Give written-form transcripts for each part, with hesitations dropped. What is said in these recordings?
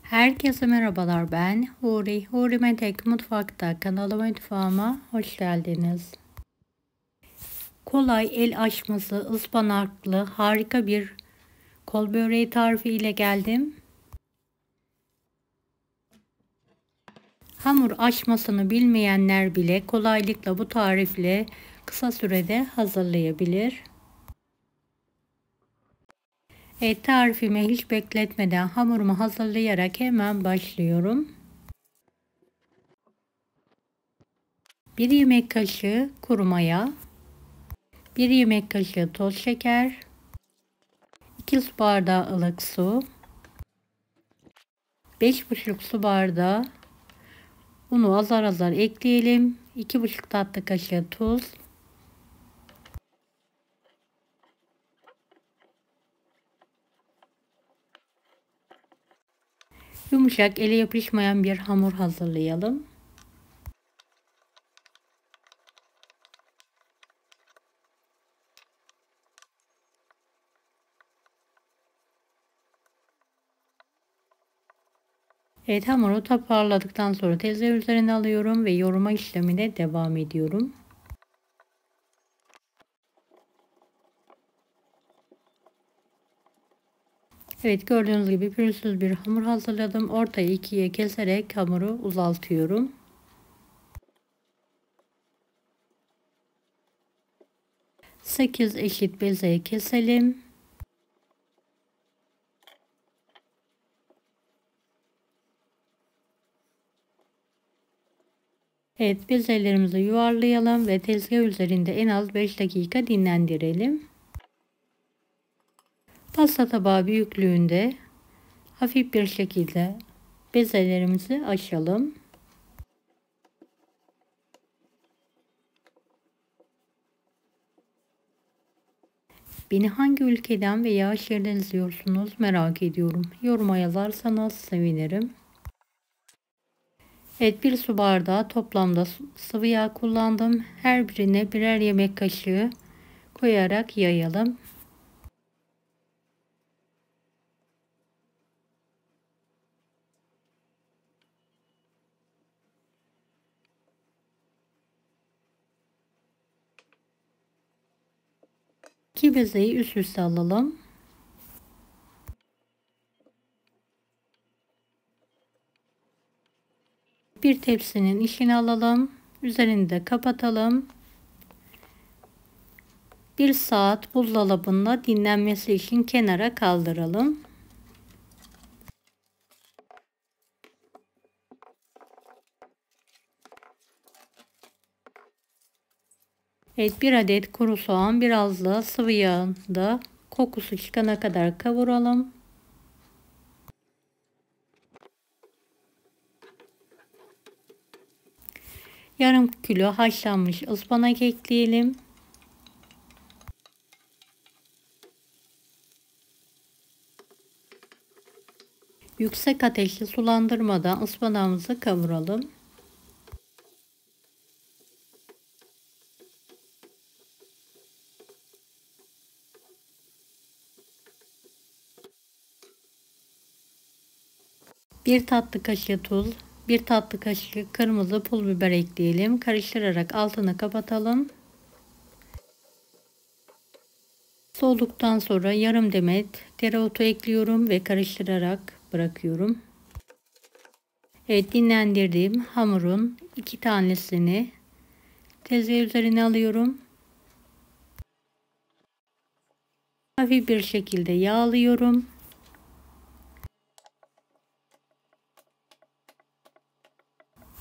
Herkese merhabalar, ben Huri. Huri Metek Mutfak'ta kanalıma mutfağıma hoş geldiniz. Kolay el açması ıspanaklı harika bir kol böreği tarifi ile geldim. Hamur açmasını bilmeyenler bile kolaylıkla bu tarifle kısa sürede hazırlayabilir. Tarifime hiç bekletmeden hamurumu hazırlayarak hemen başlıyorum. 1 yemek kaşığı kuru maya, 1 yemek kaşığı toz şeker, 2 su bardağı ılık su, 5,5 su bardağı unu azar azar ekleyelim. 2,5 tatlı kaşığı tuz, yumuşak ele yapışmayan bir hamur hazırlayalım. Evet, hamuru toparladıktan sonra tezgah üzerine alıyorum ve yoğurma işlemine devam ediyorum. Evet, gördüğünüz gibi pürüzsüz bir hamur hazırladım. Ortayı ikiye keserek hamuru uzaltıyorum. Sekiz eşit bezeye keselim. Evet, bezelerimizi yuvarlayalım ve tezgah üzerinde en az 5 dakika dinlendirelim. Pasta tabağı büyüklüğünde hafif bir şekilde bezelerimizi açalım. Beni hangi ülkeden veya şehirden izliyorsunuz merak ediyorum. Yoruma yazarsanız sevinirim. Evet, 1 su bardağı toplamda sıvı yağ kullandım. Her birine birer yemek kaşığı koyarak yayalım. İki bezeyi üst üste alalım. Bir tepsinin içine alalım. Üzerini de kapatalım. 1 saat buzdolabında dinlenmesi için kenara kaldıralım. Evet, 1 adet kuru soğan biraz da sıvı yağda kokusu çıkana kadar kavuralım. Yarım kilo haşlanmış ıspanak ekleyelim. Yüksek ateşte sulandırmadan ıspanağımızı kavuralım. Bir tatlı kaşığı tuz, 1 tatlı kaşığı kırmızı pul biber ekleyelim. Karıştırarak altını kapatalım. Soğuduktan sonra yarım demet dereotu ekliyorum ve karıştırarak bırakıyorum. Evet, dinlendirdiğim hamurun 2 tanesini tezgah üzerine alıyorum. Hafif bir şekilde yağlıyorum.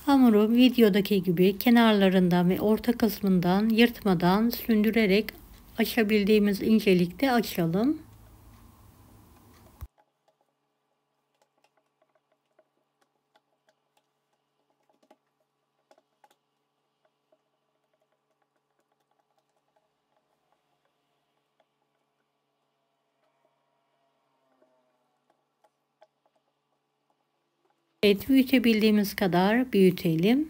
Hamuru videodaki gibi kenarlarından ve orta kısmından yırtmadan sündürerek açabildiğimiz incelikte açalım. Evet, büyütebildiğimiz kadar büyütelim.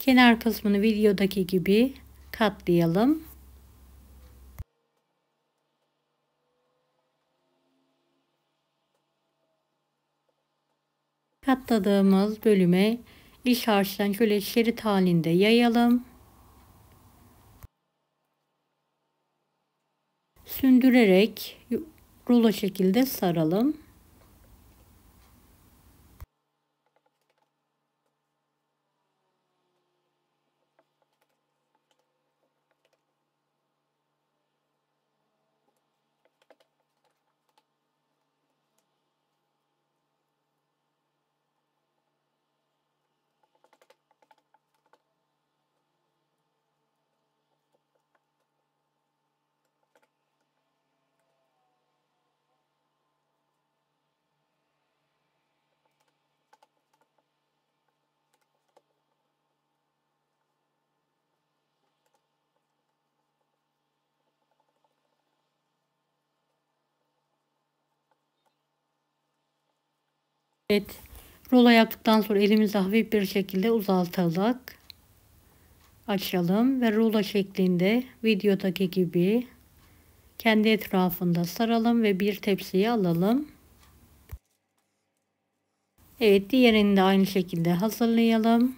Kenar kısmını videodaki gibi katlayalım. Katladığımız bölüme iç harçtan şöyle şerit halinde yayalım. Sündürerek rulo şekilde saralım. Evet, rulo yaptıktan sonra elimizi hafif bir şekilde uzatarak açalım ve rulo şeklinde videodaki gibi kendi etrafında saralım ve bir tepsiye alalım. Evet, diğerini de aynı şekilde hazırlayalım.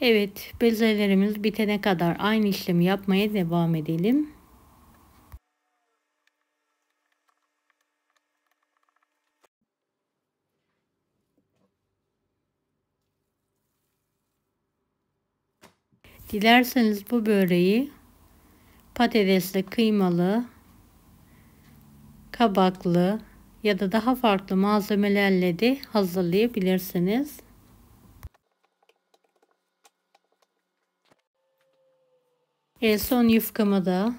Evet, bezelerimiz bitene kadar aynı işlemi yapmaya devam edelim. Dilerseniz bu böreği patatesli, kıymalı, kabaklı ya da daha farklı malzemelerle de hazırlayabilirsiniz. Son yufkamı da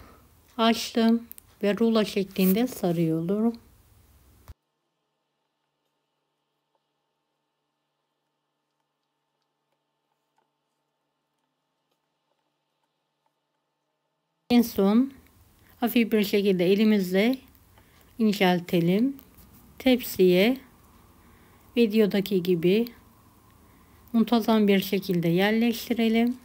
açtım ve rulo şeklinde sarıyorum. En son hafif bir şekilde elimizle inceltelim. Tepsiye videodaki gibi muntazam bir şekilde yerleştirelim.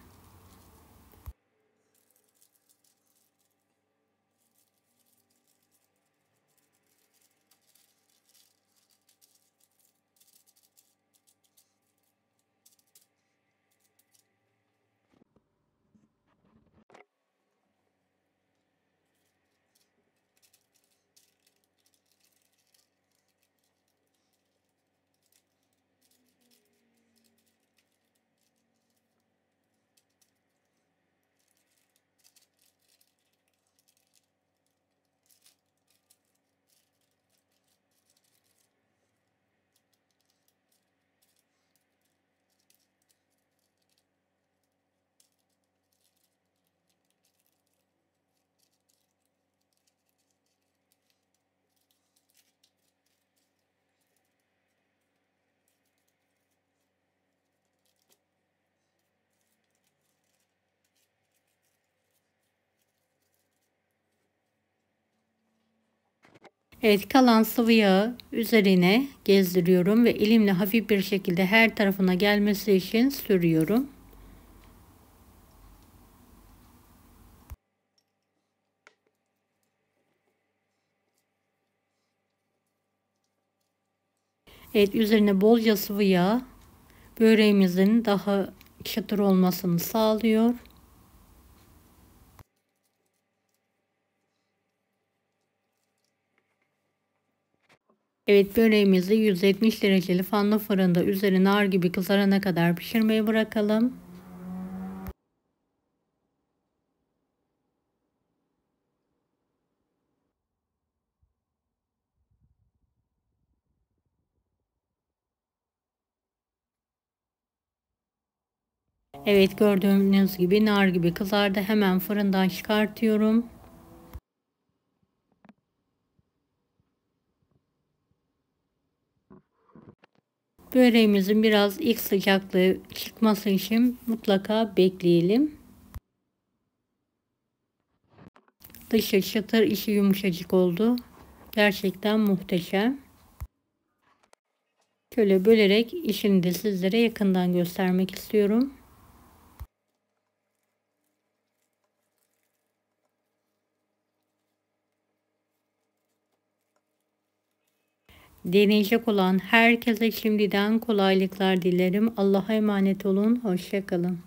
Evet, kalan sıvı yağı üzerine gezdiriyorum ve elimle hafif bir şekilde her tarafına gelmesi için sürüyorum. Evet, üzerine bolca sıvı yağ böreğimizin daha çıtır olmasını sağlıyor. Evet, böreğimizi 170 dereceli fanlı fırında üzeri nar gibi kızarana kadar pişirmeye bırakalım. Evet, gördüğünüz gibi nar gibi kızardı. Hemen fırından çıkartıyorum. Böreğimizin biraz ilk sıcaklığı çıkması için mutlaka bekleyelim. Dışı çıtır, içi yumuşacık oldu. Gerçekten muhteşem. Şöyle bölerek işini de sizlere yakından göstermek istiyorum. Deneyecek olan herkese şimdiden kolaylıklar dilerim. Allah'a emanet olun. Hoşça kalın.